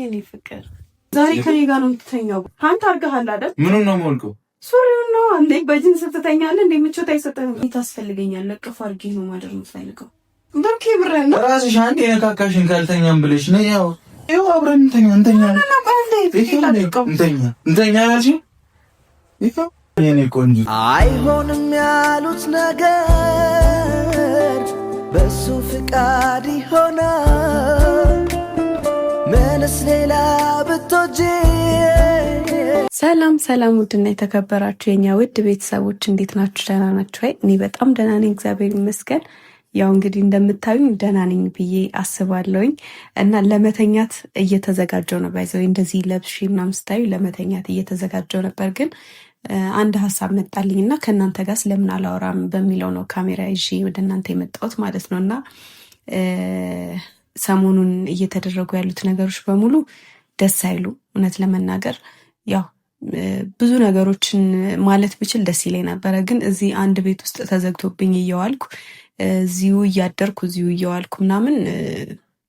የኔ ፍቅር ዛሬ ከኔ ጋር ነው የምትተኛው? አንተ አድርገሃል አይደል? ምኑን ነው የምወልቀው? ሱሪውን ነው አንዴ በጅንስ ትተኛለህ እንዴ? ምቾት አይሰጥህም? ታስፈልገኛለህ። እቅፍ አድርጌ ነው ማደር የምፈልገው። ብርኬ ብረን ነው ራስሽ አንዴ የነካካሽን ካልተኛም ብለሽ ነው። ያው አብረን እንተኛ እንተኛ የኔ ቆንጆ። አይሆንም ያሉት ነገር በሱ ፍቃድ ይሆናል። ምንስ ሌላ ብትወጂ። ሰላም ሰላም፣ ውድና የተከበራችሁ የኛ ውድ ቤተሰቦች እንዴት ናችሁ? ደህና ናችሁ? እኔ በጣም ደህና ነኝ፣ እግዚአብሔር ይመስገን። ያው እንግዲህ እንደምታዩኝ ደህና ነኝ ብዬ አስባለሁኝ እና ለመተኛት እየተዘጋጀው ነው። ባይዘው እንደዚህ ለብሽ ምናምን ስታዩ ለመተኛት እየተዘጋጀው ነበር፣ ግን አንድ ሀሳብ መጣልኝና ከእናንተ ጋር ስለምን አላወራም በሚለው ነው ካሜራ ይዤ ወደ እናንተ የመጣሁት ማለት ነው። እና ሰሞኑን እየተደረጉ ያሉት ነገሮች በሙሉ ደስ አይሉ። እውነት ለመናገር ያው ብዙ ነገሮችን ማለት ብችል ደስ ይለኝ ነበረ፣ ግን እዚህ አንድ ቤት ውስጥ ተዘግቶብኝ እየዋልኩ እዚሁ እያደርኩ እዚሁ እየዋልኩ ምናምን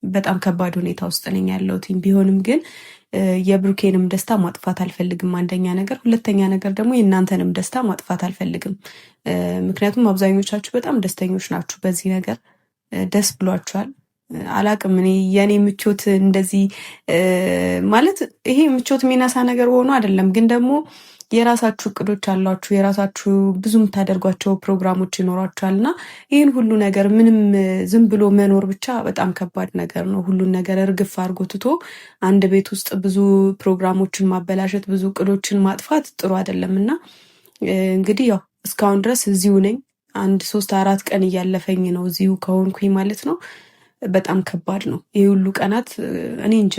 በጣም ከባድ ሁኔታ ውስጥ ነኝ ያለሁት። ቢሆንም ግን የብሩኬንም ደስታ ማጥፋት አልፈልግም፣ አንደኛ ነገር። ሁለተኛ ነገር ደግሞ የእናንተንም ደስታ ማጥፋት አልፈልግም። ምክንያቱም አብዛኞቻችሁ በጣም ደስተኞች ናችሁ በዚህ ነገር፣ ደስ ብሏችኋል። አላቅም እኔ የኔ ምቾት እንደዚህ ማለት ይሄ ምቾት የሚነሳ ነገር ሆኖ አይደለም፣ ግን ደግሞ የራሳችሁ እቅዶች አሏችሁ፣ የራሳችሁ ብዙ የምታደርጓቸው ፕሮግራሞች ይኖሯችኋል እና ይህን ሁሉ ነገር ምንም ዝም ብሎ መኖር ብቻ በጣም ከባድ ነገር ነው። ሁሉን ነገር እርግፍ አድርጎ ትቶ አንድ ቤት ውስጥ ብዙ ፕሮግራሞችን ማበላሸት፣ ብዙ እቅዶችን ማጥፋት ጥሩ አይደለም እና እንግዲህ ያው እስካሁን ድረስ እዚሁ ነኝ። 1-3-4 ቀን እያለፈኝ ነው እዚሁ ከሆንኩኝ ማለት ነው። በጣም ከባድ ነው ይህ ሁሉ ቀናት። እኔ እንጃ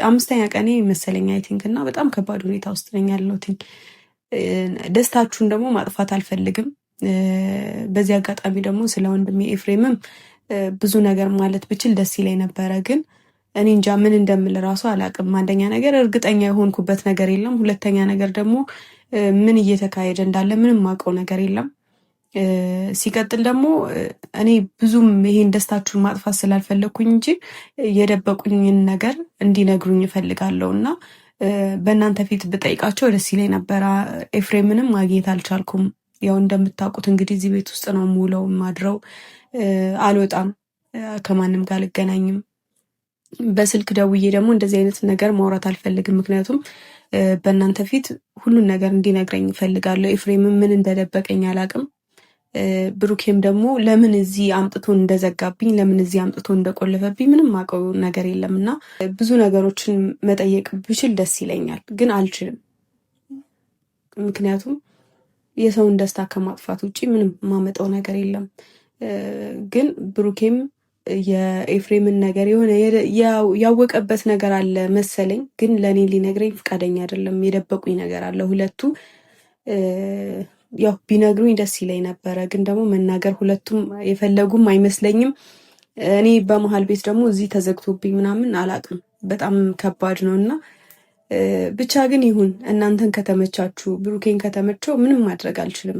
አምስተኛ ቀኔ መሰለኝ አይ ቲንክ። እና በጣም ከባድ ሁኔታ ውስጥ ነኝ ያለሁት። ደስታችሁን ደግሞ ማጥፋት አልፈልግም። በዚህ አጋጣሚ ደግሞ ስለ ወንድሜ ኤፍሬምም ብዙ ነገር ማለት ብችል ደስ ይለኝ ነበረ፣ ግን እኔ እንጃ ምን እንደምል ራሱ አላቅም። አንደኛ ነገር እርግጠኛ የሆንኩበት ነገር የለም። ሁለተኛ ነገር ደግሞ ምን እየተካሄደ እንዳለ ምንም ማውቀው ነገር የለም። ሲቀጥል ደግሞ እኔ ብዙም ይሄን ደስታችሁን ማጥፋት ስላልፈለኩኝ እንጂ የደበቁኝን ነገር እንዲነግሩኝ እፈልጋለሁ እና በእናንተ ፊት ብጠይቃቸው ደስ ይለኝ ነበረ። ኤፍሬምንም ማግኘት አልቻልኩም። ያው እንደምታውቁት እንግዲህ እዚህ ቤት ውስጥ ነው የምውለው ማድረው፣ አልወጣም፣ ከማንም ጋር አልገናኝም። በስልክ ደውዬ ደግሞ እንደዚህ አይነት ነገር ማውራት አልፈልግም፣ ምክንያቱም በእናንተ ፊት ሁሉን ነገር እንዲነግረኝ እፈልጋለሁ። ኤፍሬምም ምን እንደደበቀኝ አላቅም። ብሩኬም ደግሞ ለምን እዚህ አምጥቶ እንደዘጋብኝ፣ ለምን እዚህ አምጥቶ እንደቆለፈብኝ ምንም አውቀው ነገር የለም እና ብዙ ነገሮችን መጠየቅ ብችል ደስ ይለኛል፣ ግን አልችልም። ምክንያቱም የሰውን ደስታ ከማጥፋት ውጭ ምንም ማመጣው ነገር የለም። ግን ብሩኬም የኤፍሬምን ነገር የሆነ ያወቀበት ነገር አለ መሰለኝ፣ ግን ለእኔ ሊነግረኝ ፈቃደኛ አይደለም። የደበቁኝ ነገር አለ ሁለቱ። ያው ቢነግሩኝ ደስ ይለኝ ነበረ፣ ግን ደግሞ መናገር ሁለቱም የፈለጉም አይመስለኝም። እኔ በመሀል ቤት ደግሞ እዚህ ተዘግቶብኝ ምናምን አላቅም፣ በጣም ከባድ ነው እና ብቻ ግን ይሁን። እናንተን ከተመቻችሁ፣ ብሩኬን ከተመቸው ምንም ማድረግ አልችልም።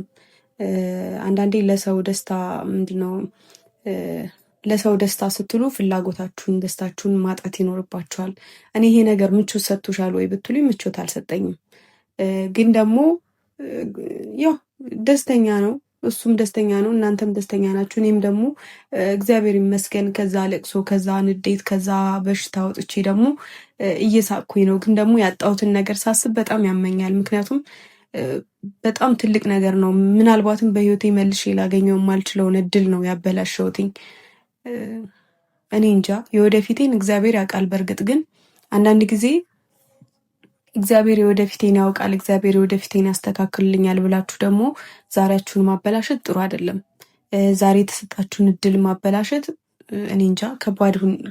አንዳንዴ ለሰው ደስታ ምንድነው ለሰው ደስታ ስትሉ ፍላጎታችሁን፣ ደስታችሁን ማጣት ይኖርባችኋል። እኔ ይሄ ነገር ምቾት ሰጥቶሻል ወይ ብትሉኝ ምቾት አልሰጠኝም፣ ግን ደግሞ ያው ደስተኛ ነው፣ እሱም ደስተኛ ነው፣ እናንተም ደስተኛ ናችሁ። እኔም ደግሞ እግዚአብሔር ይመስገን ከዛ ለቅሶ፣ ከዛ ንዴት፣ ከዛ በሽታ ወጥቼ ደግሞ እየሳቅኩኝ ነው። ግን ደግሞ ያጣሁትን ነገር ሳስብ በጣም ያመኛል። ምክንያቱም በጣም ትልቅ ነገር ነው። ምናልባትም በህይወቴ መልሼ ላገኘው የማልችለውን እድል ነው ያበላሸሁትኝ። እኔ እንጃ የወደፊቴን እግዚአብሔር ያውቃል። በእርግጥ ግን አንዳንድ ጊዜ እግዚአብሔር የወደፊቴን ያውቃል፣ እግዚአብሔር የወደፊቴን ያስተካክልልኛል ብላችሁ ደግሞ ዛሬያችሁን ማበላሸት ጥሩ አይደለም። ዛሬ የተሰጣችሁን እድል ማበላሸት እኔ እንጃ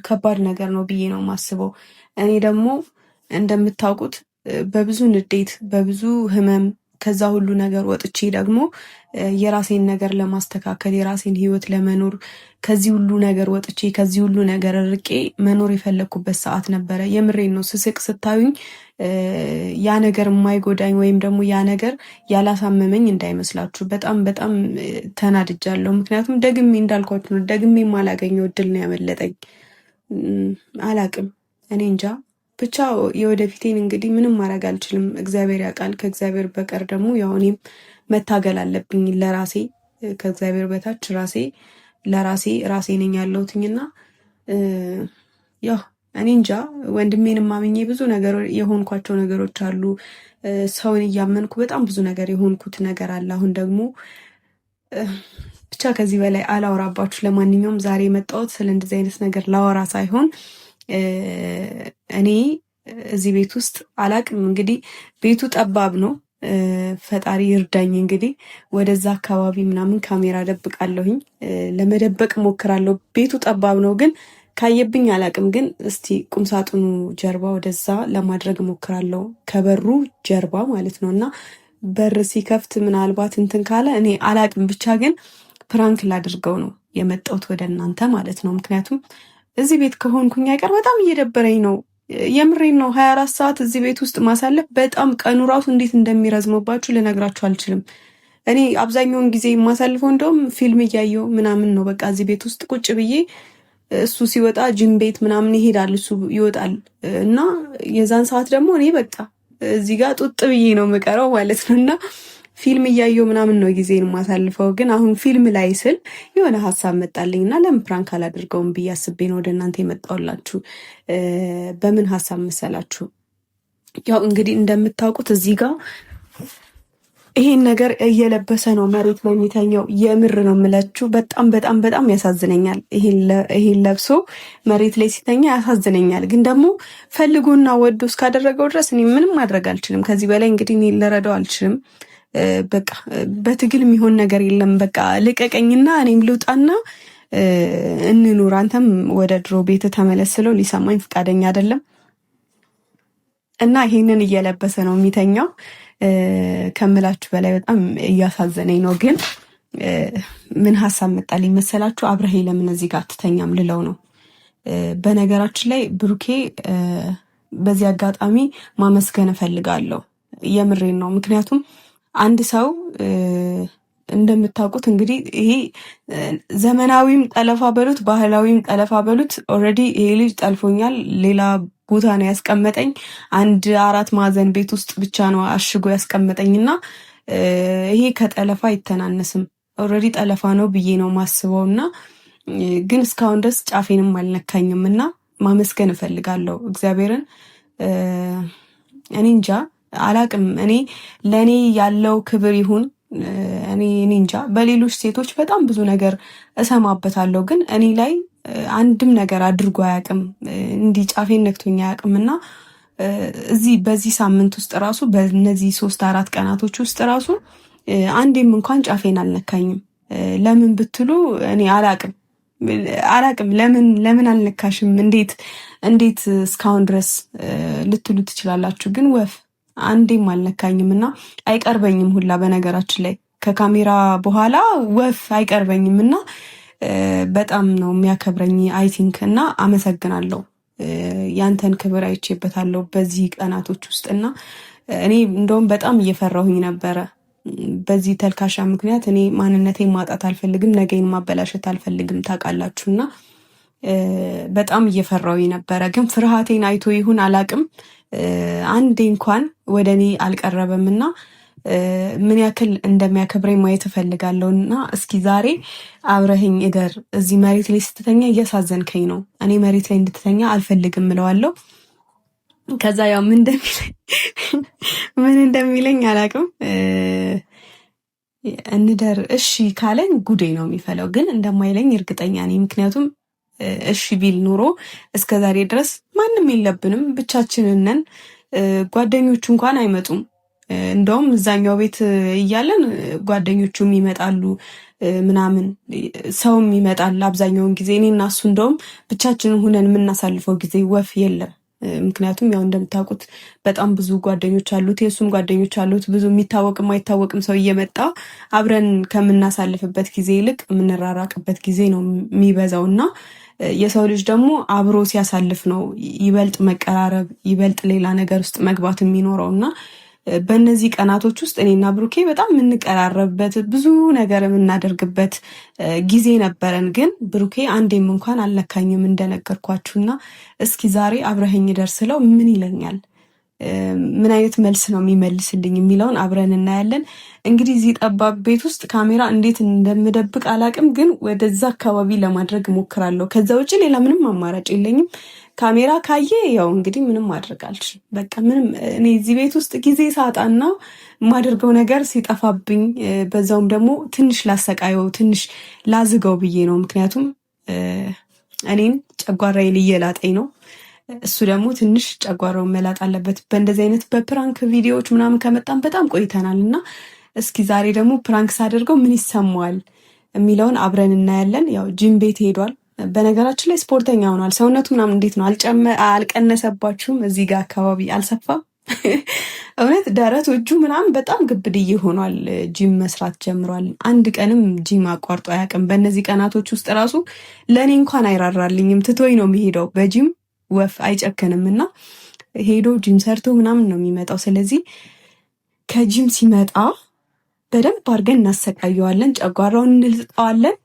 ከባድ ነገር ነው ብዬ ነው የማስበው። እኔ ደግሞ እንደምታውቁት በብዙ ንዴት፣ በብዙ ህመም ከዛ ሁሉ ነገር ወጥቼ ደግሞ የራሴን ነገር ለማስተካከል፣ የራሴን ህይወት ለመኖር ከዚህ ሁሉ ነገር ወጥቼ ከዚህ ሁሉ ነገር ርቄ መኖር የፈለኩበት ሰዓት ነበረ። የምሬን ነው። ስስቅ ስታዩኝ ያ ነገር የማይጎዳኝ ወይም ደግሞ ያ ነገር ያላሳመመኝ እንዳይመስላችሁ። በጣም በጣም ተናድጃለሁ። ምክንያቱም ደግሜ እንዳልኳችሁ ነው፣ ደግሜ የማላገኘው እድል ነው ያመለጠኝ። አላቅም እኔ እንጃ ብቻ የወደፊቴን እንግዲህ ምንም ማድረግ አልችልም። እግዚአብሔር ያውቃል። ከእግዚአብሔር በቀር ደግሞ ያው እኔም መታገል አለብኝ ለራሴ ከእግዚአብሔር በታች ለራሴ ነኝ ያለሁትኝና ያው እኔ እንጃ ወንድሜን ማምኜ ብዙ ነገር የሆንኳቸው ነገሮች አሉ። ሰውን እያመንኩ በጣም ብዙ ነገር የሆንኩት ነገር አለ። አሁን ደግሞ ብቻ ከዚህ በላይ አላወራባችሁ። ለማንኛውም ዛሬ የመጣሁት ስለ እንደዚህ አይነት ነገር ላወራ ሳይሆን እኔ እዚህ ቤት ውስጥ አላቅም። እንግዲህ ቤቱ ጠባብ ነው። ፈጣሪ ይርዳኝ። እንግዲህ ወደዛ አካባቢ ምናምን ካሜራ ደብቃለሁኝ፣ ለመደበቅ ሞክራለሁ። ቤቱ ጠባብ ነው ግን ካየብኝ አላቅም። ግን እስቲ ቁምሳጥኑ ጀርባ ወደዛ ለማድረግ ሞክራለሁ፣ ከበሩ ጀርባ ማለት ነው። እና በር ሲከፍት ምናልባት እንትን ካለ እኔ አላቅም። ብቻ ግን ፕራንክ ላድርገው ነው የመጣሁት ወደ እናንተ ማለት ነው። ምክንያቱም እዚህ ቤት ከሆንኩኝ አይቀር በጣም እየደበረኝ ነው። የምሬን ነው። 24 ሰዓት እዚህ ቤት ውስጥ ማሳለፍ በጣም ቀኑ ራሱ እንዴት እንደሚረዝምባችሁ ልነግራችሁ አልችልም። እኔ አብዛኛውን ጊዜ የማሳልፈው እንደውም ፊልም እያየው ምናምን ነው። በቃ እዚህ ቤት ውስጥ ቁጭ ብዬ እሱ ሲወጣ ጅም ቤት ምናምን ይሄዳል፣ እሱ ይወጣል እና የዛን ሰዓት ደግሞ እኔ በቃ እዚህ ጋር ጡጥ ብዬ ነው የምቀረው ማለት ነው። እና ፊልም እያየው ምናምን ነው ጊዜን የማሳልፈው። ግን አሁን ፊልም ላይ ስል የሆነ ሀሳብ መጣልኝ እና ለምን ፕራንክ አላደርገውም ብዬ አስቤ ነው ወደ እናንተ የመጣሁላችሁ። በምን ሀሳብ መሰላችሁ? ያው እንግዲህ እንደምታውቁት እዚህ ጋር ይሄን ነገር እየለበሰ ነው መሬት ላይ የሚተኛው። የምር ነው የምላችሁ። በጣም በጣም በጣም ያሳዝነኛል። ይሄን ለብሶ መሬት ላይ ሲተኛ ያሳዝነኛል። ግን ደግሞ ፈልጎና ወዶ እስካደረገው ድረስ እኔ ምንም ማድረግ አልችልም። ከዚህ በላይ እንግዲህ እኔ ልረዳው አልችልም። በቃ በትግል የሚሆን ነገር የለም። በቃ ልቀቀኝና እኔም ልውጣና እንኑር፣ አንተም ወደ ድሮ ቤት ተመለስለው ሊሰማኝ ፈቃደኛ አይደለም እና ይሄንን እየለበሰ ነው የሚተኛው። ከምላችሁ በላይ በጣም እያሳዘነኝ ነው። ግን ምን ሀሳብ መጣልኝ መሰላችሁ? አብረሄ ለምን እዚህ ጋር አትተኛም ልለው ነው። በነገራችን ላይ ብሩኬ በዚህ አጋጣሚ ማመስገን እፈልጋለሁ። የምሬን ነው። ምክንያቱም አንድ ሰው እንደምታውቁት እንግዲህ ይሄ ዘመናዊም ጠለፋ በሉት ባህላዊም ጠለፋ በሉት ኦልሬዲ ይሄ ልጅ ጠልፎኛል፣ ሌላ ቦታ ነው ያስቀመጠኝ። 4 ማዕዘን ቤት ውስጥ ብቻ ነው አሽጎ ያስቀመጠኝና ይሄ ከጠለፋ አይተናነስም። ኦልሬዲ ጠለፋ ነው ብዬ ነው ማስበው እና ግን እስካሁን ድረስ ጫፌንም አልነካኝም እና ማመስገን እፈልጋለሁ እግዚአብሔርን። እኔ እንጃ አላቅም። እኔ ለእኔ ያለው ክብር ይሁን እኔ እንጃ። በሌሎች ሴቶች በጣም ብዙ ነገር እሰማበታለሁ፣ ግን እኔ ላይ አንድም ነገር አድርጎ አያውቅም። እንዲህ ጫፌን ነክቶኝ አያውቅም እና እዚህ በዚህ ሳምንት ውስጥ ራሱ በእነዚህ 3-4 ቀናቶች ውስጥ ራሱ አንዴም እንኳን ጫፌን አልነካኝም። ለምን ብትሉ እኔ አላቅም። ለምን አልነካሽም እንዴት እስካሁን ድረስ ልትሉ ትችላላችሁ። ግን ወፍ አንዴም አልነካኝም እና አይቀርበኝም ሁላ። በነገራችን ላይ ከካሜራ በኋላ ወፍ አይቀርበኝም እና በጣም ነው የሚያከብረኝ አይ ቲንክ። እና አመሰግናለሁ። ያንተን ክብር አይቼበታለሁ በዚህ ቀናቶች ውስጥ እና እኔ እንደውም በጣም እየፈራሁኝ ነበረ። በዚህ ተልካሻ ምክንያት እኔ ማንነቴን ማጣት አልፈልግም፣ ነገን ማበላሸት አልፈልግም ታውቃላችሁና በጣም እየፈራሁኝ ነበረ። ግን ፍርሃቴን አይቶ ይሁን አላቅም አንዴ እንኳን ወደ እኔ አልቀረበምና ምን ያክል እንደሚያከብረኝ ማየት እፈልጋለሁ። እና እስኪ ዛሬ አብረህኝ እደር። እዚህ መሬት ላይ ስትተኛ እያሳዘንከኝ ነው፣ እኔ መሬት ላይ እንድትተኛ አልፈልግም እለዋለሁ። ከዛ ያው ምን እንደሚለኝ አላቅም። እንደር እሺ ካለኝ ጉዴ ነው የሚፈለው፣ ግን እንደማይለኝ እርግጠኛ ነኝ። ምክንያቱም እሺ ቢል ኑሮ እስከ ዛሬ ድረስ ማንም የለብንም፣ ብቻችንን ነን። ጓደኞቹ እንኳን አይመጡም። እንደውም እዛኛው ቤት እያለን ጓደኞቹም ይመጣሉ ምናምን፣ ሰውም ይመጣል አብዛኛውን ጊዜ። እኔ እና እሱ እንደውም ብቻችንን ሁነን የምናሳልፈው ጊዜ ወፍ የለም። ምክንያቱም ያው እንደምታውቁት በጣም ብዙ ጓደኞች አሉት፣ የእሱም ጓደኞች አሉት። ብዙ የሚታወቅም አይታወቅም ሰው እየመጣ አብረን ከምናሳልፍበት ጊዜ ይልቅ የምንራራቅበት ጊዜ ነው የሚበዛው እና የሰው ልጅ ደግሞ አብሮ ሲያሳልፍ ነው ይበልጥ መቀራረብ፣ ይበልጥ ሌላ ነገር ውስጥ መግባት የሚኖረው እና በእነዚህ ቀናቶች ውስጥ እኔና ብሩኬ በጣም የምንቀራረብበት ብዙ ነገር የምናደርግበት ጊዜ ነበረን። ግን ብሩኬ አንዴም እንኳን አልነካኝም እንደነገርኳችሁና እስኪ ዛሬ አብረኸኝ ደርስለው ምን ይለኛል፣ ምን አይነት መልስ ነው የሚመልስልኝ የሚለውን አብረን እናያለን። እንግዲህ እዚህ ጠባብ ቤት ውስጥ ካሜራ እንዴት እንደምደብቅ አላቅም፣ ግን ወደዛ አካባቢ ለማድረግ እሞክራለሁ። ከዛ ውጭ ሌላ ምንም አማራጭ የለኝም። ካሜራ ካየ ያው እንግዲህ ምንም ማድረግ አልችልም። በቃ ምንም እኔ እዚህ ቤት ውስጥ ጊዜ ሳጣና የማደርገው ነገር ሲጠፋብኝ፣ በዛውም ደግሞ ትንሽ ላሰቃየው ትንሽ ላዝገው ብዬ ነው። ምክንያቱም እኔን ጨጓራዬን እየላጠኝ ነው። እሱ ደግሞ ትንሽ ጨጓራውን መላጥ አለበት። በእንደዚህ አይነት በፕራንክ ቪዲዮዎች ምናምን ከመጣን በጣም ቆይተናል እና እስኪ ዛሬ ደግሞ ፕራንክ ሳደርገው ምን ይሰማዋል የሚለውን አብረን እናያለን። ያው ጂም ቤት ሄዷል። በነገራችን ላይ ስፖርተኛ ሆኗል። ሰውነቱ ምናምን እንዴት ነው? አልቀነሰባችሁም? እዚህ ጋር አካባቢ አልሰፋም? እውነት ደረቱ እጁ ምናምን በጣም ግብድዬ ሆኗል። ጂም መስራት ጀምሯል። አንድ ቀንም ጂም አቋርጦ አያውቅም። በእነዚህ ቀናቶች ውስጥ ራሱ ለእኔ እንኳን አይራራልኝም። ትቶኝ ነው የሚሄደው። በጂም ወፍ አይጨክንም እና ሄዶ ጂም ሰርቶ ምናምን ነው የሚመጣው። ስለዚህ ከጂም ሲመጣ በደንብ አድርገን እናሰቃየዋለን። ጨጓራውን እንልጠዋለን።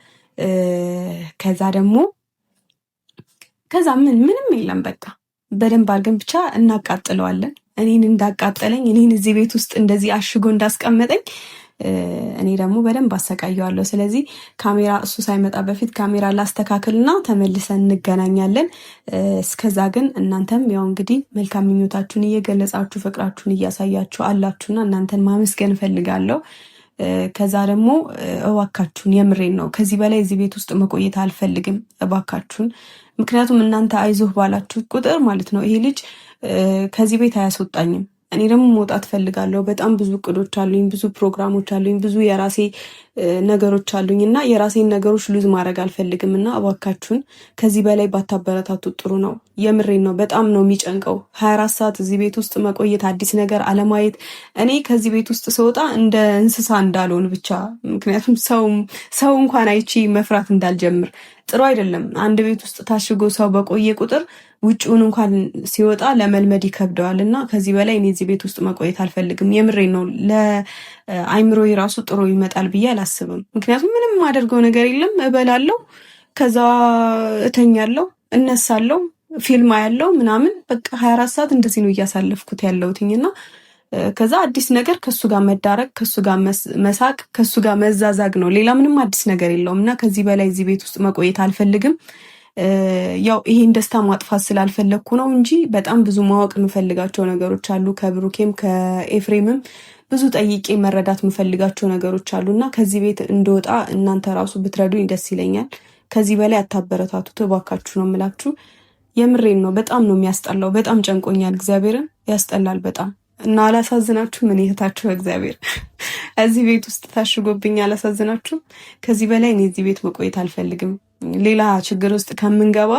ከዛ ምንም የለም በቃ በደንብ አድርገን ብቻ እናቃጥለዋለን። እኔን እንዳቃጠለኝ እኔን እዚህ ቤት ውስጥ እንደዚህ አሽጎ እንዳስቀመጠኝ እኔ ደግሞ በደንብ አሰቃየዋለሁ። ስለዚህ ካሜራ እሱ ሳይመጣ በፊት ካሜራ ላስተካክልና ተመልሰን እንገናኛለን። እስከዛ ግን እናንተም ያው እንግዲህ መልካም ምኞታችሁን እየገለጻችሁ ፍቅራችሁን እያሳያችሁ አላችሁና እናንተን ማመስገን እፈልጋለሁ። ከዛ ደግሞ እባካችሁን የምሬን ነው፣ ከዚህ በላይ እዚህ ቤት ውስጥ መቆየት አልፈልግም እባካችሁን። ምክንያቱም እናንተ አይዞህ ባላችሁ ቁጥር ማለት ነው ይሄ ልጅ ከዚህ ቤት አያስወጣኝም። እኔ ደግሞ መውጣት ፈልጋለሁ። በጣም ብዙ እቅዶች አሉኝ፣ ብዙ ፕሮግራሞች አሉኝ፣ ብዙ የራሴ ነገሮች አሉኝ እና የራሴን ነገሮች ሉዝ ማድረግ አልፈልግም እና እባካችሁን ከዚህ በላይ ባታበረታቱ ጥሩ ነው። የምሬን ነው። በጣም ነው የሚጨንቀው 24 ሰዓት እዚህ ቤት ውስጥ መቆየት፣ አዲስ ነገር አለማየት። እኔ ከዚህ ቤት ውስጥ ስወጣ እንደ እንስሳ እንዳልሆን ብቻ፣ ምክንያቱም ሰው እንኳን አይቺ መፍራት እንዳልጀምር ጥሩ አይደለም። አንድ ቤት ውስጥ ታሽጎ ሰው በቆየ ቁጥር ውጭውን እንኳን ሲወጣ ለመልመድ ይከብደዋል እና ከዚህ በላይ እኔ እዚህ ቤት ውስጥ መቆየት አልፈልግም። የምሬን ነው። ለአይምሮ ራሱ ጥሩ ይመጣል ብዬ አላስብም። ምክንያቱም ምንም የማደርገው ነገር የለም። እበላለሁ፣ ከዛ እተኛለሁ፣ እነሳለሁ፣ ፊልም ያለው ምናምን በቃ 24 ሰዓት እንደዚህ ነው እያሳለፍኩት ያለሁትኝና ከዛ አዲስ ነገር ከሱ ጋር መዳረግ፣ ከሱ ጋር መሳቅ፣ ከሱ ጋር መዛዛግ ነው። ሌላ ምንም አዲስ ነገር የለውም እና ከዚህ በላይ እዚህ ቤት ውስጥ መቆየት አልፈልግም። ያው ይሄን ደስታ ማጥፋት ስላልፈለግኩ ነው እንጂ በጣም ብዙ ማወቅ የምፈልጋቸው ነገሮች አሉ። ከብሩኬም ከኤፍሬምም ብዙ ጠይቄ መረዳት የምፈልጋቸው ነገሮች አሉና ከዚህ ቤት እንደወጣ እናንተ ራሱ ብትረዱኝ ደስ ይለኛል። ከዚህ በላይ አታበረታቱት እባካችሁ ነው የምላችሁ። የምሬን ነው። በጣም ነው የሚያስጠላው። በጣም ጨንቆኛል። እግዚአብሔርን ያስጠላል በጣም እና አላሳዝናችሁም? እኔ እህታችሁ እግዚአብሔር እዚህ ቤት ውስጥ ታሽጎብኝ አላሳዝናችሁም? ከዚህ በላይ እኔ እዚህ ቤት መቆየት አልፈልግም። ሌላ ችግር ውስጥ ከምንገባ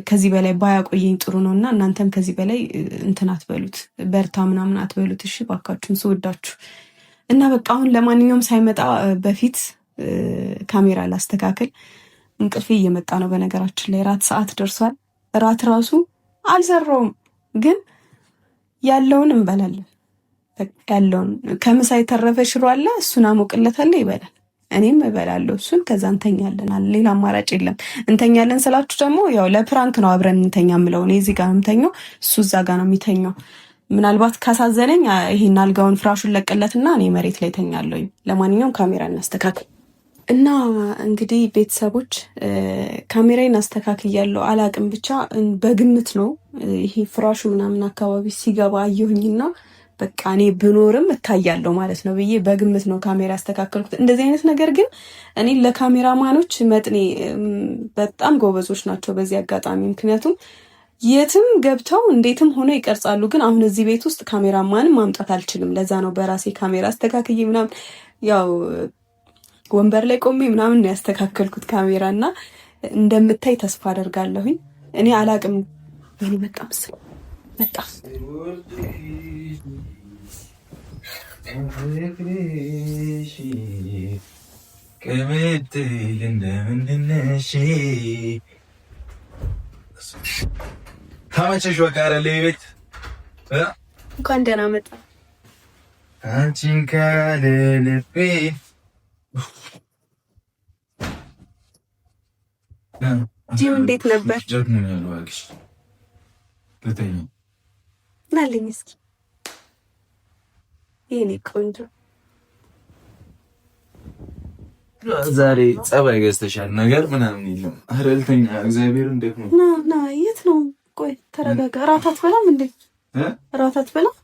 ከዚህ በላይ ባያቆየኝ ጥሩ ነው እና እናንተም ከዚህ በላይ እንትን አትበሉት፣ በርታ ምናምን አትበሉት። እሺ ባካችሁን ስወዳችሁ እና በቃ አሁን ለማንኛውም ሳይመጣ በፊት ካሜራ ላስተካክል። እንቅልፌ እየመጣ ነው። በነገራችን ላይ ራት ሰዓት ደርሷል። ራት ራሱ አልሰራውም ግን ያለውን እንበላለን። ያለውን ከምሳ የተረፈ ሽሮ አለ፣ እሱን አሞቅለታለሁ ይበላል። እኔም እበላለሁ እሱን። ከዛ እንተኛለን። ሌላ አማራጭ የለም። እንተኛለን ስላችሁ ደግሞ ያው ለፕራንክ ነው አብረን እንተኛ የምለው። እኔ እዚህ ጋር ነው የምተኛው፣ እሱ እዛ ጋር ነው የሚተኛው። ምናልባት ካሳዘነኝ ይሄን አልጋውን ፍራሹን ለቅለትና እኔ መሬት ላይ ተኛለሁኝ። ለማንኛውም ካሜራ እናስተካክል እና እንግዲህ ቤተሰቦች ካሜራዬን አስተካክያለሁ። አላቅም ብቻ በግምት ነው ይሄ ፍራሹ ምናምን አካባቢ ሲገባ አየሁኝና በቃ እኔ ብኖርም እታያለሁ ማለት ነው ብዬ በግምት ነው ካሜራ ያስተካከልኩት። እንደዚህ አይነት ነገር ግን እኔ ለካሜራማኖች መጥኔ በጣም ጎበዞች ናቸው በዚህ አጋጣሚ። ምክንያቱም የትም ገብተው እንዴትም ሆኖ ይቀርጻሉ። ግን አሁን እዚህ ቤት ውስጥ ካሜራማንም ማምጣት አልችልም። ለዛ ነው በራሴ ካሜራ አስተካክዬ ምናምን ያው ወንበር ላይ ቆሜ ምናምን ነው ያስተካከልኩት ካሜራ እና እንደምታይ ተስፋ አደርጋለሁኝ። እኔ አላቅም ምን በጣም በጣም ተመቸሽ? በቃ አይደለ ቤት እንኳን ደህና መጣ። አንቺን ከልቤ ጂም እንዴት ነበር? ጀግኖኛል እባክሽ ልተኛ ናለኝ እስኪ የኔ ቆንጆ ዛሬ ጸባይ ገዝተሻል ነገር ምናምን የለም። ኧረ ልተኛ እግዚአብሔር እንዴት ነው? ና የት ነው? ቆይ ተረጋጋ። እራት አትበላም እንዴ? እራት አትበላም?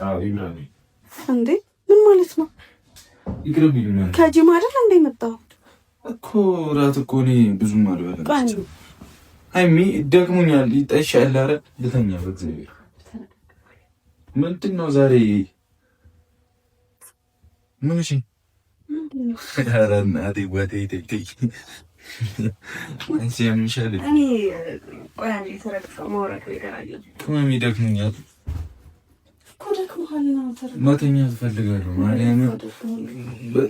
አዎ ይብራል እንዴ? ምን ማለት ነው? ይቅርብኝ ነው ከጂም አይደል እንዴ መጣው እኮ እራት እኮ እኔ ብዙም አልበላም። አይሚ ደክሞኛል። ይጠይሻል። ኧረ ልተኛ በእግዚአብሔር። ምንድን ነው ዛሬ ምን? እሺ ኧረ እናቴ ወዴት ትይ አንቺ ያምሻል። እኔ ቆይ አንዴ ተረጋጋ። ማውራት ይገራል። ከመሚ ደክሞኛል እኮ ደክሞሃል ነው ተረጋጋ። መተኛት እፈልጋለሁ ማርያም።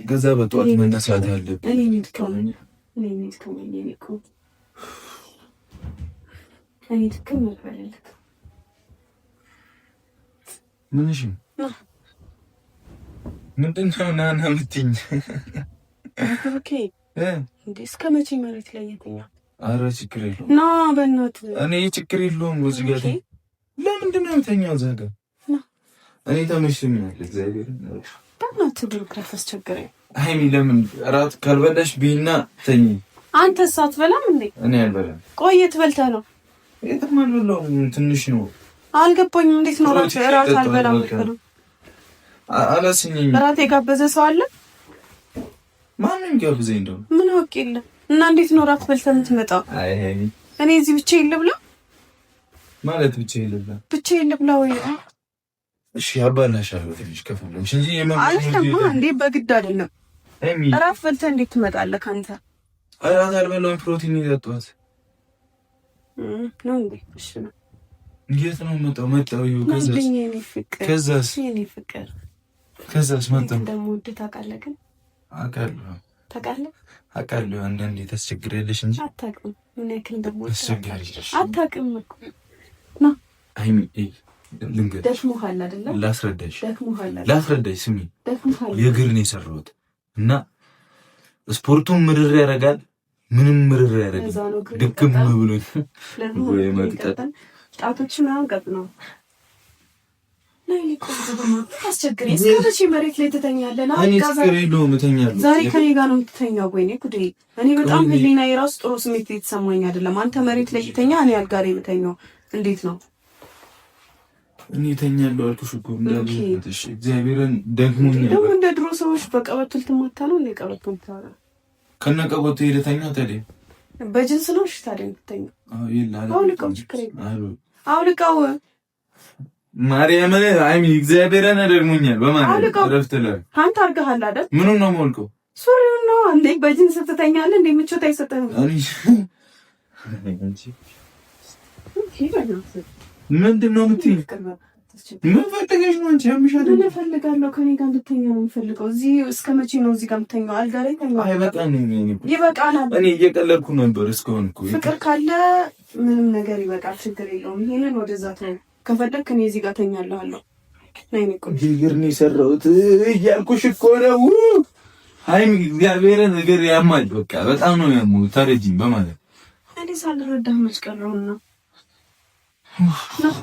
ከዛ በጠዋት መነሳት አለብኝ። እኔ ምትከመኝ እኔ ትክክል መልበልልክ ምን? እሺ ምንድን ነው ናና የምትይኝ? ኦኬ እንዴ እስከ መቼ መሬት ላይ የተኛ? ኧረ ችግር የለውም ና በእናትህ። እኔ ችግር የለውም። እዚህ ጋር ለምንድን ነው የምተኛው? እዛ ጋር እኔ ተመችቶኛል። እግዚአብሔር በእናትህ ብሩክራፍ አስቸገረኝ። አይሚ ለምን እራት ካልበላሽ ቢና ተኝ። አንተስ አትበላም እንዴ? እኔ አልበላም። ቆይ የት በልተህ ነው? የትም አልበላሁም። ትንሽ ነው። አልገባኝም። እንዴት ነው እራት አልበላም ነው? አላስኝኝ። እራት የጋበዘ ሰው አለ? ማንም ጋብዘኝ እንደው ምን አውቅ የለ እና እንዴት ነው እራት በልተህ የምትመጣው? አይ እኔ እዚህ ብቻዬን ልብላ ማለት ብቻዬን ልብላ? ብቻዬን ልብላ ወይ? እሺ አባላሻለሁ ትንሽ ከፈለግሽ እንጂ አልተማ እንዴ በግድ አይደለም። እራት በልተህ እንዴት ትመጣለህ ካንተ? እራት አልበላሁም። ፕሮቲን ይጠጣሁት ነው እንዴ? እሺ ነው። የት ነው መጣሁ ከዛስ የኔ ፍቅር ከዛስ መጣሁ ደግሞ ወደ ታውቃለህ ግን አውቃለሁ። አንዳንዴ ታስቸግሪያለሽ እንጂ አታውቅም። ምን ያክል ደግሞ ታስቸግሪያለሽ። አታውቅም እኮ ና አይሚ ልንገርሽ። ደክሞሃል አይደለ? ላስረዳሽ ስሚ። የእግር ነው የሰራሁት እና ስፖርቱን ምርር ያደርጋል። ምንም ምርር ያደርጋል። ድክም ብሎኝ ወይ መቅጠጥ ጣቶች ምናምን ቀጥ ነው አስቸግረኝ። እስከ መቼ መሬት ላይ ትተኛለህ? ዛሬ ከኔ ጋር ነው የምትተኛው? ወይኔ ጉዴ! እኔ በጣም ህሊና የራሱ ጥሩ ስሜት የተሰማኝ አይደለም። አንተ መሬት ላይ ትተኛ፣ እኔ አልጋ ላይ የምተኛው እንዴት ነው? እኔ እተኛለሁ አልኩሽ እኮ እንዳልሽ። እግዚአብሔርን ደክሞኛል። ደግሞ እንደ ድሮ ሰዎች በቀበቶ ልትማታ ነው እንዴ? ቀበቶ ልታወራ ከነ ቀበቶ ሄደተኛ ታዲያ በጅንስ ነው? እሺ ታዲያ የምትተኛው? አዎ ይላል። አውልቀው፣ ችግር የለም አውልቀው። ማርያም አይሚ እግዚአብሔርን ደክሞኛል። በማርያም እረፍት ላይ አንተ አድርገሃል አይደል? ምኑን ነው የማውልቀው? ሱሪውን ነው እንዴ? በጅንስ ትተኛለህ እንዴ? ምቾት አይሰጥህም? ምንድን ነው የምትይኝ? ምን ፈልገሽ ነው አንቺ? ያምሻል። ምን እፈልጋለሁ? ከኔ ጋር እንድተኛ ነው የምፈልገው። እዚህ እስከ መቼ ነው እዚህ ጋር የምተኛው? አልጋ ላይ ተኛ። አይበቃኝም። ይበቃናል። እኔ እየቀለድኩ ነበር እስካሁን እኮ። ፍቅር ካለ ምንም ነገር ይበቃል። ችግር የለውም። ይሄንን ወደዛ ተው። ከፈለክ እኔ እዚህ ጋር ተኛለሁ። ነይ ነይ። ቆይ እግር ነው የሰራሁት እያልኩሽ እኮ ነው። አይ እግዚአብሔርን እግር ያማል። በቃ በጣም ነው ያማው። ታረጂኝ በማለት እኔ ሳልረዳህ መች ቀረውና ነው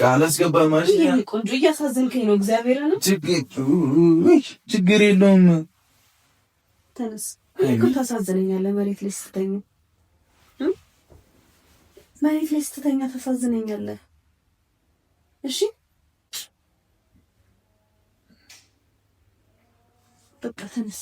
አላስገባም ማለት ነው። ቆንጆ እያሳዘንከኝ ነው። እግዚአብሔርን ችግር የለውም። ተነስ። እኮ ታሳዝነኛለህ። መሬት ላይ ስትተኛ መሬት ላይ ስትተኛ ታሳዝነኛለህ። እሺ በቃ ተነስ።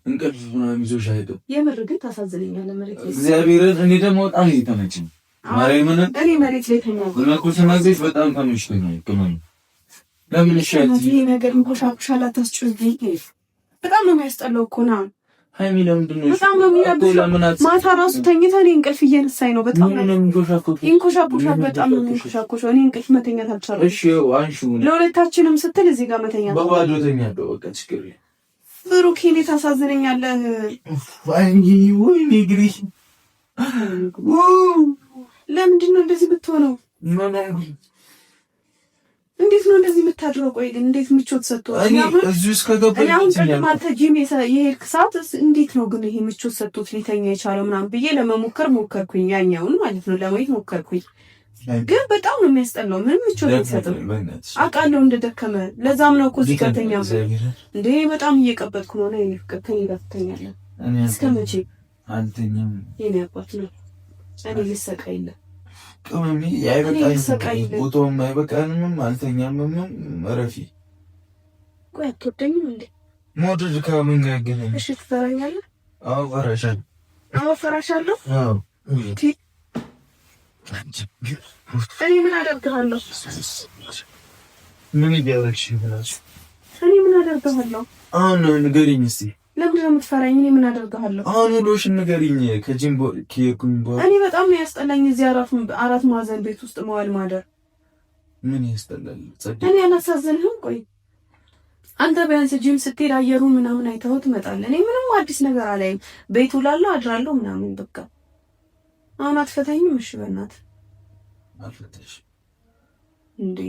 እንቅልፍ ምናምን ይዞሽ አይደል? የምር ግን ታሳዝነኛለህ መሬት ላይ። እግዚአብሔርን እኔ ደግሞ በጣም እየተመቸኝ ማርያምን እኔ መሬት ላይ ተኛለሁ። ለኮሰናግሬት በጣም ተመችቶኛል። ከማን ለምን ሻት ይሄ ነገር እንኮሻኩሻላ ታስጨዝኝ። በጣም ነው የሚያስጠላው እኮ ና ሃይሚ ለምንድን ነው በጣም ነው የሚያስጠላው። ማታ ራሱ ተኝተህ እኔ እንቅልፍ እየነሳኝ ነው። በጣም ነው እንኮሻኩሻል። በጣም ነው እንኮሻኩሻል። እኔ እንቅልፍ መተኛት አልቻልኩም። እሺ አንሹ ለሁለታችንም ስትል እዚህ ጋር መተኛት በባዶ ተኛለሁ። በቃ ችግር የለም። ብሩክ እኔ ታሳዝነኛለህ። ወይኔ ግሪሽ ለምንድን ነው እንደዚህ ብትሆነው? እንዴት ነው እንደዚህ የምታድረው? ቆይ ግን እንዴት ምቾት ሰጥቶ እኔ እዚህ ውስጥ ከገባኝ አንተ ጂም የሄድክ ሰዓት እንዴት ነው ግን ይሄ ምቾት ሰጥቶት ሊተኛ የቻለው ምናምን ብዬ ለመሞከር ሞከርኩኝ። ያኛውን ማለት ነው ለማየት ሞከርኩኝ። ግን በጣም ነው የሚያስጠላው። ምንም ምቾት አይሰጥም። አውቃለሁ እንደደከመ። ለዛም ነው እኮ እዚህ ጋር ተኛ እንዴ። በጣም እየቀበጥኩ ነው። ነይ ፍቅር ከኔ ጋር ትተኛለህ። እስከ መቼ አልተኛም? የኔ አባት ነው። እኔ ልሰቃይለ ቅመሜ አይበቃኝም። ቦታውም አይበቃንም። አልተኛም። እረፊ። ቆይ አትወደኝም እንዴ? መውደድ ከምን ጋር ያገናኛል? እሺ ትፈራኛለህ? አዎ ፈራሻለሁ። አዎ ፈራሻለሁ። አዎ እኔ ምን አደርግሃለሁ? ምን እያደረግሽ ይሆናል? እኔ ምን አደርግሃለሁ? አሁን ንገሪኝ እስኪ። ለምንድን ነው የምትፈራኝ? እኔ ምን አደርግሃለሁ? አሁን ውሎሽን ንገሪኝ። ከጂምቦ ከኩኝ እኔ በጣም ነው ያስጠላኝ እዚህ አራት ማዕዘን ቤት ውስጥ መዋል ማደር። ምን ያስጠላል? እኔ አላሳዝንህም? ቆይ አንተ ቢያንስ ጂም ስትሄድ አየሩን ምናምን አይተኸው ትመጣለህ። እኔ ምንም አዲስ ነገር አላይም። ቤት ውላለሁ አድራለሁ ምናምን በቃ። አሁን አትፈታኝም? እሺ በእናትህ አልፈታሽ እንዴ?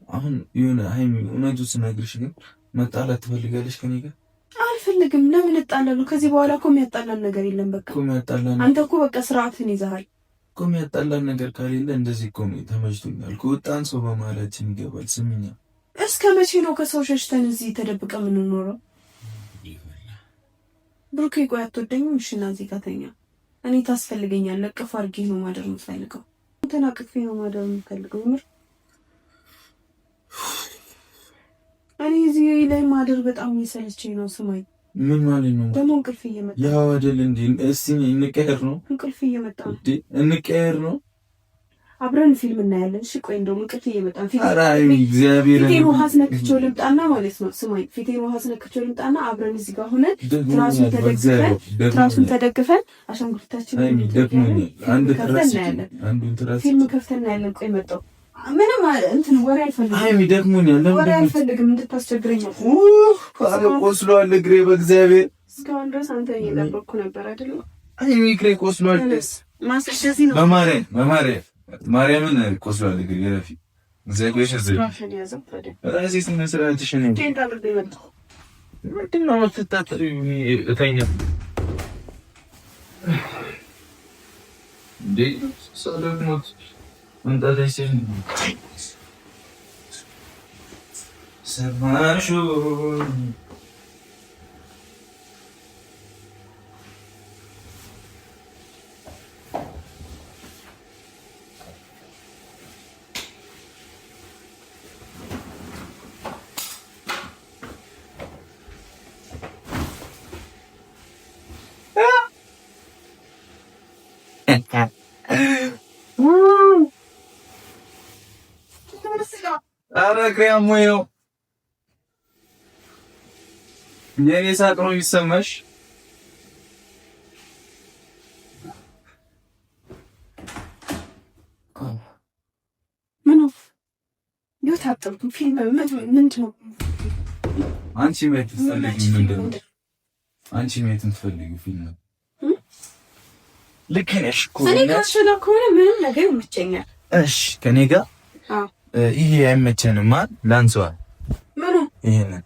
አሁን የሆነ ሃይሚ እውነቱን ስነግርሽ ግን መጣላት ትፈልጋለሽ ከኔ ጋር? አልፈልግም። ለምን እጣላለሁ? ከዚህ በኋላ እኮ የሚያጣላን ነገር የለም። በቃ እኮ የሚያጣላን አንተ እኮ በቃ ስርዓትን ይዘሃል እኮ። የሚያጣላን ነገር ከሌለ እንደዚህ እኮ ነው። ተመችቶኛል። ከወጣን ሰው በመሀላችን ይገባል። ስሚኛ፣ እስከ መቼ ነው ከሰው ሸሽተን እዚህ ተደብቀ የምንኖረው? ብሩኬ ቆይ አትወደኝም? እሺ ና እዚህ ጋር ተኛ። እኔ ታስፈልገኛለህ። እቅፍ አድርጌ ነው ማደር የምፈልገው። አንተን አቅፌ ነው ማደር የምፈልገው። ምር እኔ እዚህ ላይ ማደር በጣም እየሰለቸኝ ነው። ስማኝ፣ ምን ማለት ነው ደግሞ? እንቅልፍ እየመጣ ያው አይደል እንዴ? እስቲ እንቀየር ነው። እንቅልፍ እየመጣ ነው እንዴ? እንቀየር ነው። አብረን ፊልም እናያለን። እሺ ቆይ እንደውም እንቅልፍ እየመጣ ፊልም። ኧረ እግዚአብሔር ፊቴን ውሃ አስነክቼው ልምጣና ማለት ነው። ስማኝ፣ ፊቴን ውሃ አስነክቼው ልምጣና አብረን እዚህ ጋር ሆነን ትራሱን ተደግፈን አሻንጉሊታችንን አንድ ትራስ ፊልም ከፍተን እናያለን። ቆይ መጣሁ። ምንም እንትን ወሬ አልፈልግም። አይ ደክሞኛል። ወሬ አልፈልግም እንድታስቸግረኝ። አረ ቆስሏል እግሬ በእግዚአብሔር። እስካሁን ድረስ አንተ እየጠበቅኩ ነበር አይደል? አይ እግሬ ቆስሏል። ማስደዚህ ነው። ማርያምን ቆስሏል እግሬ። ረፊ እግዚአብሔር ይሽዘኝ። ራሴ ስነ ስርዓትሽ ነው። ምንድን ነው የምትታጠሪው? እተኛ እንዴ ሰለሞት እንታደሰኝ ሰማሹ ኧረ እግሬ አሞኝ ነው። የኔ ሳቅ ነው የሚሰማሽ? ታጠብኩ። ፊልም ምንድን ነው? አንቺ ማየት የምትፈልጊው ምንድን ነው? አንቺ ማየት የምትፈልጊው ፊልም ልክ ነሽ እኮ። እኔ ካስፈላ ከሆነ ምንም ነገር ይመቸኛል። እሺ ከኔ ጋር ይሄ አይመቸንማ። ላንሷል ምኑ ይሄንን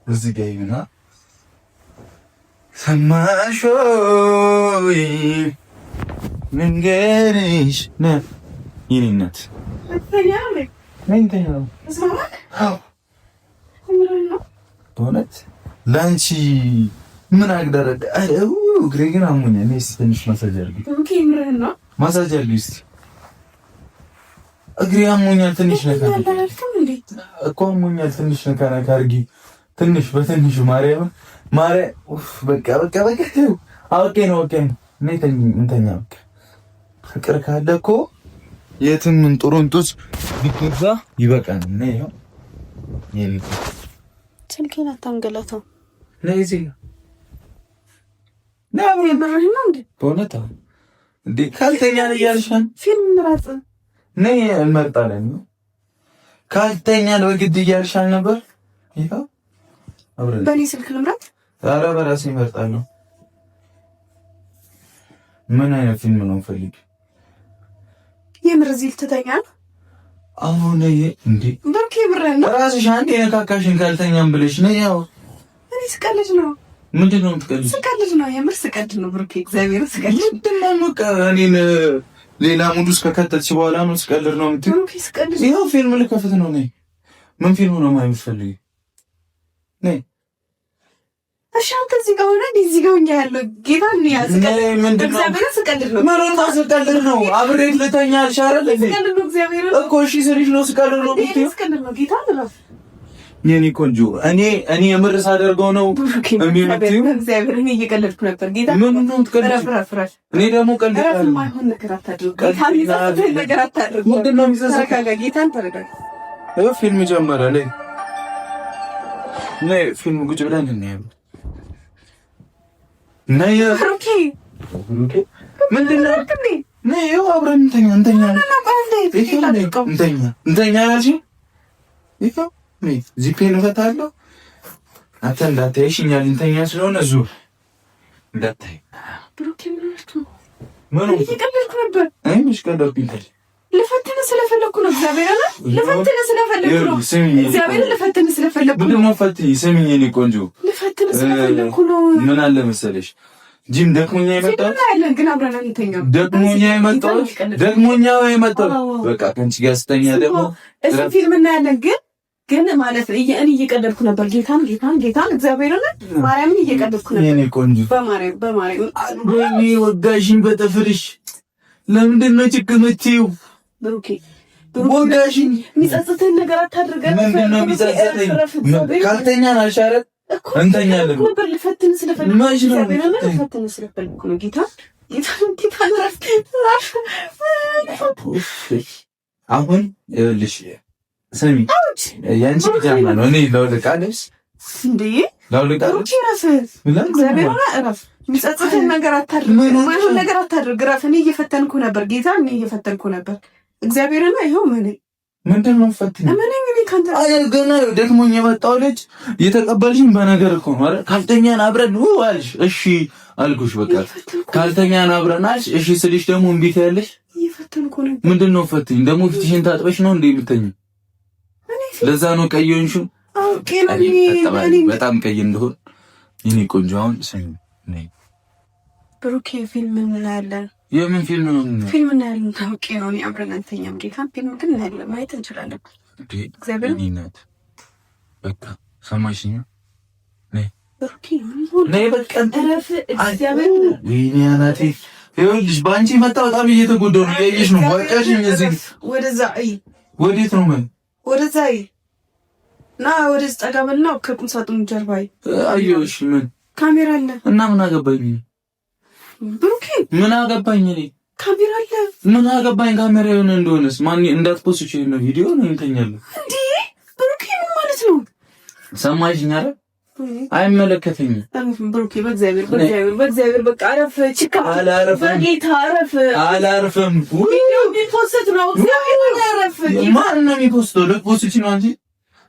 እዚህ ጋር ይሁና። ሰማሾይ መንገርሽ ነ ይኔነት በእውነት ለአንቺ ምን አግደረደ? አው እግሬ ግን አሞኛል። እኔ ትንሽ ማሳጅ አድርጊ። ኦኬ ምንድን ነው ማሳጅ አድርጊ እስኪ። እግሬ አሞኛል። ትንሽ ነካ እኮ አሞኛል። ትንሽ ነካ ነካ አድርጊ። ትንሽ በትንሹ ማርያም በቃ አውቄ ነው እኔ እንተኛ በቃ ፍቅር ካለ እኮ የትም እንጦሮንጦስ ቢገዛ ይበቃል። ነይ ነው የኔ ስልኬን አታንገላታው። ነይ እዚህ በእውነት እንዴ ካልተኛን እያልሻን ፊልም ምራጥ ነይ እንመርጣለን። ካልተኛን በግድ እያልሻል ነበር። ይኸው አብረን በእኔ ስልክ ልምራት። ኧረ በራሴ እመርጣለሁ። ምን አይነት ፊልም ነው ፈልግ? የምር እዚህ ልትተኛ ነው? አሁን እንዴ ብሩኬ ብረን ራስሽ አንዴ ነካካሽን ካልተኛም ብለሽ ነው። ያው እኔ ስቀልድ ነው። ምንድን ነው የምትቀልድ? ስቀልድ ነው፣ የምር ስቀልድ ነው ብሩኬ። እግዚአብሔር ስቀልድ ምንድን ነው? እኔን ሌላ ሙድ ውስጥ ከከተትሽ በኋላ ነው ስቀልድ ነው የምትይው? ብሩኬ ስቀልድ ይኸው ፊልም ልከፍት ነው። ነይ። ምን ፊልም ነው የማይፈልጊ? ነይ። እሺ አንተ እዚህ ጋር ሆነ እዚህ ጋር ሆኛ ያለው ጌታ ነው ያስቀልድ። እግዚአብሔር ስቀልድ ነው። ምን ነው ስቀልድ ነው? አብሬት ልተኛ አልሻረል እንዴ? ስቀልድ ነው እግዚአብሔር እኮ እሺ ስልሽ ነው ስቀልድ ነው የምትይው? ስቀልድ ነው ጌታ ነው። የኔ ቆንጆ እኔ የምር ሳደርገው ነው የሚመጣው። እግዚአብሔር እኔ እየቀለድኩ ነበር ጌታ። ምን ነው ትቀልድ? እኔ ደግሞ ቀልድ ማይሆን ነገር አታድርግ ጌታ። ይዘሰተ ነገር አታድርግ። ምንድን ነው የሚዘሰካ? ጌታን ተረዳኝ። ፊልም ጀመረ ላይ ነይ፣ ፊልም ቁጭ ብለን እናያለን። ነይ ብሩኬ፣ ምንድን ነው ነይ፣ ይኸው አብረን እንተኛ እንተኛ ያልሽኝ ይኸው ዚፔን እፈታለሁ። አንተ እንዳታይሽ እኛ ልንተኛ ስለሆነ እዚሁ እንዳታይ። ብሩኬ ምን ነው? ምን እየቀለድኩ ነበር። አይ ምሽ ቀለድኩኝ። ልፈትንህ ስለፈለኩ ነው። እግዚአብሔር አለ ልፈትንህ ስለፈለኩ ነው። እግዚአብሔር ልፈትንህ ስለፈለኩ ነው። ምንድን ነው ፈትኝ? ስሚኝ የኔ ቆንጆ፣ ልፈትንህ ስለፈለኩ ነው። ምን አለ መሰለሽ ጂም ደክሞኛ የመጣሁት ግን አብረን አንተኛም። ደክሞኛ የመጣሁት በቃ ከአንቺ ጋር ስተኛ ደግሞ እሱ ፊልም እናያለን ግን ማለት ነው እኔ እየቀለድኩ ነበር። ጌታን እግዚአብሔርን ማርያምን እየቀለድኩ ነበር። የኔ ቆንጆ በማርያም ወይኔ ወጋሽኝ በጥፍርሽ። ለምንድን ነው ጭቅ የምትይው? ብሩኬ ወጋሽኝ። የሚጸጽትህን ነገር አታድርገን። ምንድን ነው የሚጸጽተኝ? ካልተኛን አልሻረት እንተኛለን ነበር። ልፈትን ስለፈለኩ ነው። ጌታ አሁን ይኸውልሽ ስሚ፣ ያንቺ ፒጃማ ነው። እኔ ላውልቃ ልብስ እንዴ? ላውልቃ ልብስ እግዚአብሔር ሆነ እረፍ። የሚጸጽትህን ነገር አታድርግ። ማይሆን ነገር አታድርግ። እረፍ። እኔ እየፈተንኩ ነበር ጌታ፣ እኔ እየፈተንኩ ነበር እግዚአብሔርና ይኸው ምንድን ነው ፈትኝ? አይ ገና ደክሞኝ የመጣው ልጅ የተቀበልሽኝ በነገር እኮ ነው አይደል? ካልተኛን አብረን አልሽ። እሺ አልኩሽ። በቃ ካልተኛን አብረን አልሽ። እሺ ስልሽ ደግሞ እምቢ ትያለሽ። እየፈተንኩ ነበር። ምንድን ነው ፈትኝ? ደግሞ ፊትሽን ታጥበሽ ነው እንዴ የምትተኚው? ለዛ ነው ቀይ ሆንሽው። በጣም ቀይ እንደሆን የኔ ቆንጆ። አሁን ስሚ ብሩኬ፣ ፊልም እናያለን። የምን ፊልም ነው? ፊልም እናያለን። ታውቂ ነው እኔ አብረን አንተኛም። ጌታን ፊልም ግን እናያለን፣ ማየት እንችላለን። እግዚአብሔር በቃ ሰማሽኝ? ብሩኬ ነይ በቃ እረፍ። እግዚአብሔር ወይኔ አናቴ። ይኸውልሽ በአንቺ መጣ በጣም እየተጎዳሁ ነው። እያየሽ ነው። ወጣሽኝ። እዚህ ወደዛ አይ፣ ወዴት ነው? ምን ወደዛ አይ፣ ና ወደዛ ጠጋ በልና ከቁም ሳጥኑ ጀርባ አይ። አየሁሽ። ምን ካሜራ አለ እና ምን አገባኝ ብሩኬ? ምን አገባኝ እኔ? ካሜራ አለ። ምን አገባኝ? ካሜራ የሆነ እንደሆነስ ማን እንዳትፖስት ነው ቪዲዮ ነው እንተኛለን። እንዴ ብሩኬ ምን ማለት ነው? ሰማሽኝ አይደል? አይመለከተኝም። ብሩኬ በእግዚአብሔር በቃ አረፍ። ችካ በጌታ አረፍ። አላረፍም። ቪዲዮ ቢፖስት ነው እግዚአብሔር አረፍ። ማን ነው የሚፖስተው? ልትፖስቺ ነው አንቺ?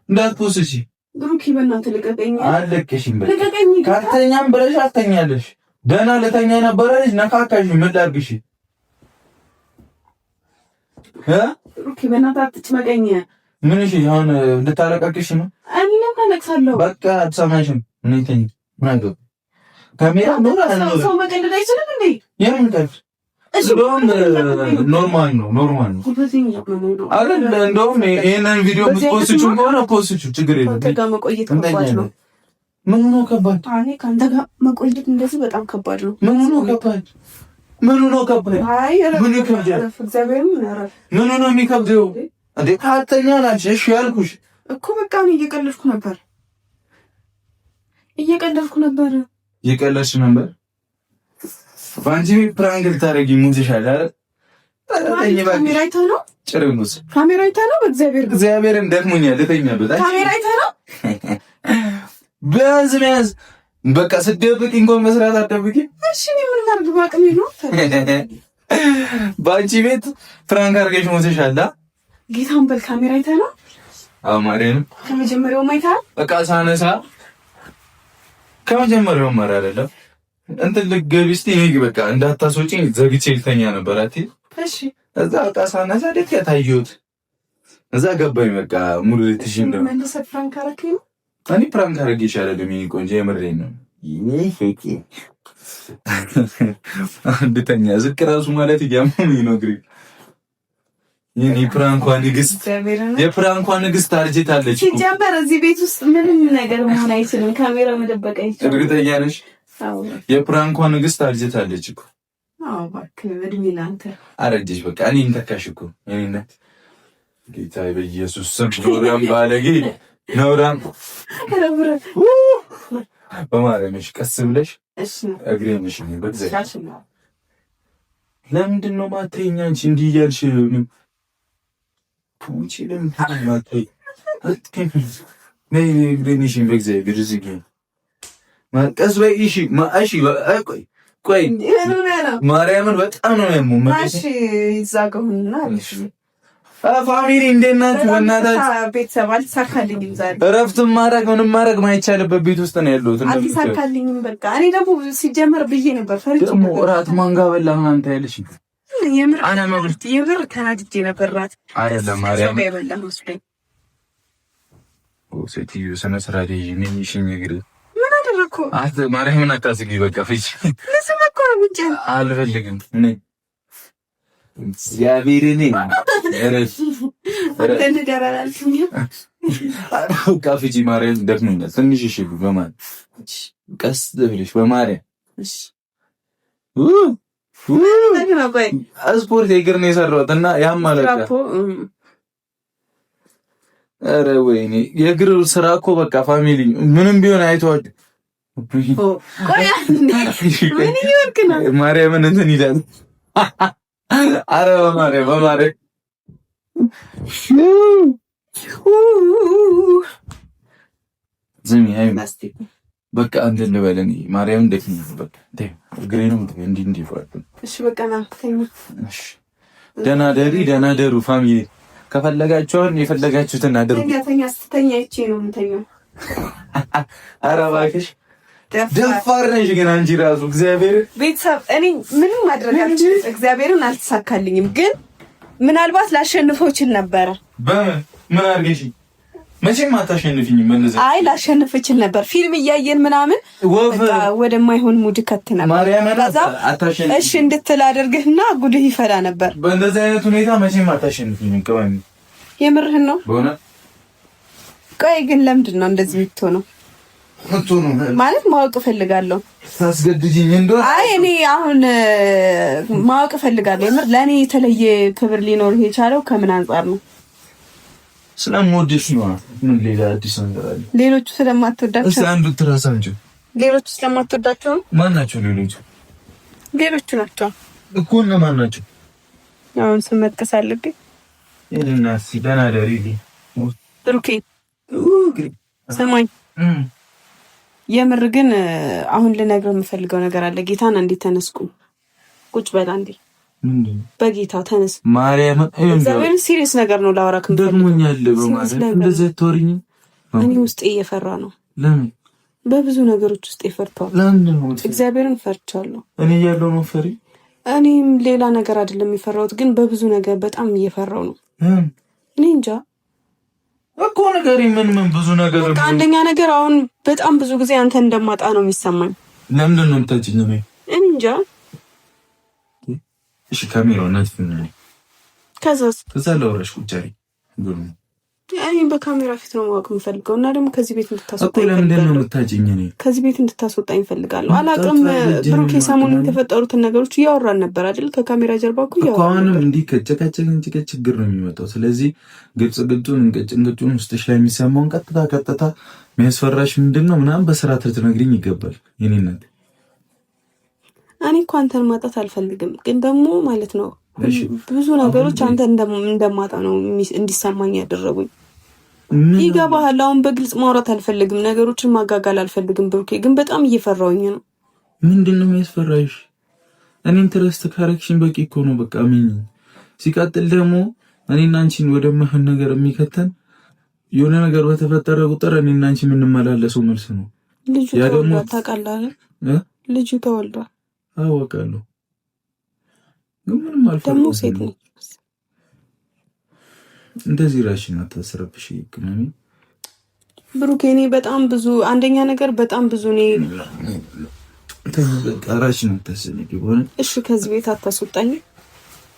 እንዳትፖስቺ ብሩኬ በእናትህ ልቀቀኝ። አልለቅሽም። በቃ ልቀቀኝ። ካልተኛም ብለሽ አትተኛለሽ። ደህና ለተኛ የነበረ ልጅ ነካካሽ። ምን ላድርግሽ? ብሩኬ በእናትህ አትጭመቀኝ። ምን እሺ፣ አሁን ልታለቃቅሽ ነው? እኔ ለምን አለቅሳለሁ? በቃ አትሰማሽም። ምን ይተኝ ምን አገባ? ካሜራ ነው ሰው መቀለድ አይችልም እንዴ? የምን ቀልድ? እንደውም ኖርማል ነው አይደል? እንደውም ይሄንን ቪዲዮ ብትፖስቹም ከሆነ ፖስቹ፣ ችግር የለም። ከአንተ ጋር መቆየት ከባድ ነው። ምን ነው ከባድ? እኔ ከአንተ ጋር መቆየት እንደዚህ በጣም ከባድ ነው። ምን ነው ከባድ? አይ ምን ይከብዳል? እግዚአብሔርም ያራል። ምን ነው የሚከብደው እንዴ? ካልተኛ ናች። እሺ ያልኩሽ እኮ በቃ እኔ እየቀለድኩ ነበር። እየቀለድሽ ነበር። ባንጂ ፕራንክ ልታረጊ ሙዝሻል አይደል? ካሜራ አይተህ ነው? ጭርሙስ ካሜራ አይተህ ነው? እግዚአብሔርን ደክሞኛል፣ ልተኛበት። ካሜራ አይተህ ነው? ቢያንስ በቃ ስትደብቂ እንኳን መስራት አትደብቂ። እሺ እኔ ምን ላድርግ? በአቅሜ ነው። ባንቺ ቤት ፕራንክ አድርገሽ ሙዝሻል። ጌታን በል ካሜራ አይተህ ነው? አዎ ማርያም ከመጀመሪያው ማይታል። በቃ ሳነሳ ከመጀመሪያው ማር አይደለም እንትን ልትገቢ እስቲ እኔ በቃ እንዳታስወጪኝ ዘግቼ ልተኛ ነበር። እሺ እዛ በቃ ሳነሳ ደክ ያታየሁት እዛ ገባኝ። በቃ ሙሉ ልትሽን ነው መልሰህ ፕራንክ አደረከኝ። እኔ ፕራንክ አደረገ ይሻላል። ምን ቆንጆ የምሬን ነው። አንድተኛ ዝቅ ራሱ ማለት ያመመኝ ነው። ግሪ የኔ ፕራንኳ ንግስት፣ የፕራንኳ ንግስት አርጅታለች። ሲጀመር እዚህ ቤት ውስጥ ምንም ነገር መሆን አይችልም። ካሜራ መደበቅ አይችልም። እርግጠኛ ነሽ? አዎ የፕራንኳ ንግስት አርጅታለች እኮ። አዎ እባክህ እድሜ ላንተ። አረጀሽ በቃ እኔን ተካሽ እኮ የኔ እናት። ጌታ በኢየሱስ ስም ዶራም ባለጌ ነውራም በማርያምሽ ቀስ ብለሽ እግሬንሽ በእግዚአብሔር ለምንድን ነው ማተኛ? አንቺ እንዲህ እያልሽ ፑቺ ለምንድን ነው ማተኝ? ነይ እግሬንሽን በእግዚአብሔር ዝጊ። ቀስ በይ። እሺ እሺ ቆይ ማርያምን በጣም ነው ያመው። እሺ ይዛገውና እሺ ፋሚሊ እንዴት ናችሁ? በእናታችሁ ቤተሰብ አልተሳካልኝም ዛሬ። እረፍትም ማድረግ ምንም ማድረግ ማይቻልበት ቤት ውስጥ ነው ያለሁት። አልተሳካልኝም በቃ። እኔ ደግሞ ሲጀመር ብዬ ነበር ፈርቼ ደግሞ እራት ማን ጋር በላ ምናምን ታያለሽ። የምር ተናድጄ ነበር። እራት አይደለም ማርያም የበላ መስሎኝ። ሴትዮ ስነ ስርዓት ይዤ ነኝ። እሺ ምን አደረኩ? ማርያምን አታስጊ በቃ ፍቺ። ለሰማ እኮ ነው እንጂ አልፈልግም እኔ እግዚአብሔርን ቃፍጂ ማርያም ደክሞኛል ትንሽ። እሺ በማርያም ቀስ ብለሽ በማርያም ስፖርት የእግር ነው የሰራሁት እና ያም ማለት ኧረ ወይኔ የእግር ስራ እኮ በቃ ፋሚሊ ምንም ቢሆን አይተዋል። ማርያምን እንትን ይላል። አረ በማርያም ዝም ያይ በቃ እንትን ልበለኝ ማርያም እንደዚህ በቃ እግሬ ነው እንዲህ ይፈራል። እሺ በቃ ና ተኝ። እሺ ደህና ደሩ ፋሚሊ። ከፈለጋችሁን የፈለጋችሁትን አድርጉ። ተኛ ስትተኛ እቺ ነው የምተኛው። አረ እባክሽ ደፋር ነሽ ግን አንቺ ራሱ እግዚአብሔር ቤተሰብ እኔ ምንም ማድረግ አልችልም። እግዚአብሔርን አልተሳካልኝም፣ ግን ምናልባት ላሸንፈው እችል ነበረ። ምን አድርገሽ? መቼም አታሸንፊኝም። እንደዛ አይ ላሸንፍ እችል ነበር። ፊልም እያየን ምናምን በቃ ወደማይሆን ሙድ ከት ነበር። ማርያም አታሸንፊ እሺ እንድትል አድርግህና ጉድህ ይፈላ ነበር። በእንደዚህ አይነት ሁኔታ መቼም አታሸንፊኝም። ከማን የምርህን ነው? በሆነ ቆይ ግን ለምንድን ነው እንደዚህ የምትሆነው? ማለት ማወቅ እፈልጋለሁ። ታስገድጂኝ እንደው? አይ እኔ አሁን ማወቅ እፈልጋለሁ። የምር ለኔ የተለየ ክብር ሊኖር የቻለው ከምን አንጻር ነው? ስለምወድሽ ነው። ምን ሌላ አዲስ ነገር አለ? ሌሎቹ ስለማትወዳቸው? እስቲ አንዱ ትራሳ እንጂ ሌሎቹ ስለማትወዳቸው? ማን ናቸው ሌሎቹ? ሌሎቹ ናቸው እኮ እና ማን ናቸው? አሁን ስም መጥቀስ አለብኝ? ይሄንና ሲዳና ደሪሊ ብሩኬ ሰማኝ። የምር ግን አሁን ልነግርህ የምፈልገው ነገር አለ። ጌታን እንዴት ተነስኩ? ቁጭ በል አንዴ። ምንድን ነው? በጌታ ተነስ። ማርያም እግዚአብሔር ሲሪየስ ነገር ነው ላወራክ። ደግሞኛል በማለት እንደዚህ ተወሪኝ። እኔ ውስጤ እየፈራ ነው። ለምን? በብዙ ነገሮች ውስጤ ፈርቷል። ለምን ነው? እግዚአብሔርን ፈርቻለሁ። እኔ ያለው ነው ፈሪ። እኔም ሌላ ነገር አይደለም የፈራሁት፣ ግን በብዙ ነገር በጣም እየፈራው ነው። እኔ እንጃ እኮ ነገር ምን ብዙ ነገር በቃ አንደኛ ነገር አሁን በጣም ብዙ ጊዜ አንተ እንደማጣ ነው የሚሰማኝ። ለምንድን ነው የምታጭኝ ነው? እኔ እንጃ። እሺ ካሜራው ነጥፍኝ። ከዛ ለወራሽ ቁጭ አሪ ጉሩ እኔ በካሜራ ፊት ነው ማወቅ የምፈልገው እና ደግሞ ከዚህ ቤት እንድታስወጣኝ እኮ ለምንድን ነው የምታጭኝ? እኔ ከዚህ ቤት እንድታስወጣኝ እፈልጋለሁ። አላውቅም። ብሩኬ ሰሞኑን የተፈጠሩትን ነገሮች እያወራን ነበር አይደል? ከካሜራ ጀርባ እኮ እያወራን ነበር። አሁንም እንዲህ ከጨቃጨቅን ችግር ነው የሚመጣው። ስለዚህ ግልጹን እንቅጭን ውስጥሽ ላይ የሚሰማውን ቀጥታ የሚያስፈራሽ ምንድነው ምናምን በስርዓት ልትነግሪኝ ይገባል። የኔ እናት እኔ እኮ አንተን ማጣት አልፈልግም፣ ግን ደግሞ ማለት ነው ብዙ ነገሮች አንተ እንደማጣ ነው እንዲሰማኝ ያደረጉኝ። ይገባሃል? አሁን በግልጽ ማውራት አልፈልግም፣ ነገሮችን ማጋጋል አልፈልግም። ብሩኬ ግን በጣም እየፈራሁኝ ነው። ምንድነው የሚያስፈራሽ? እኔን ትረስት ካረክሽኝ በቂ እኮ ነው። በቃ ምን ሲቀጥል ደግሞ እኔና አንቺን ወደማይሆን ነገር የሚከተን የሆነ ነገር በተፈጠረ ቁጥር እኔና አንቺ የምንመላለሰው መልስ ነው። ልጁ ተወልዷል፣ ታውቃለህ? ልጁ ተወልዷል። አውቃለሁ፣ ግን ምንም አልፈራሁም። ደግሞ ሴት ነው እንደዚህ ራስሽን አታስረብሽ ቅመሜ። ብሩክ እኔ በጣም ብዙ አንደኛ ነገር በጣም ብዙ እኔ ራስሽን አታስነቂ ሆነ። እሺ ከዚህ ቤት አታስወጣኝ።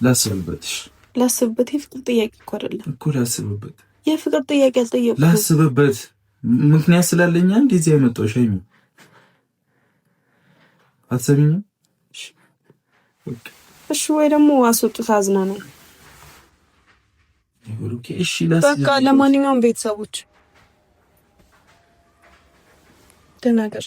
ላስብበትሽ ላስብበት የፍቅር ጥያቄ እኮ አይደለም እኮ ላስብበት። የፍቅር ጥያቄ አልጠየቅኩም። ላስብበት ምክንያት ስላለኝ እንደዚህ አይመጣሽ አይሚ አትሰሚኝም? እሺ ወይ ደግሞ አስወጡት አዝናናኝ። እሺ በቃ ለማንኛውም ቤተሰቦች ተናገር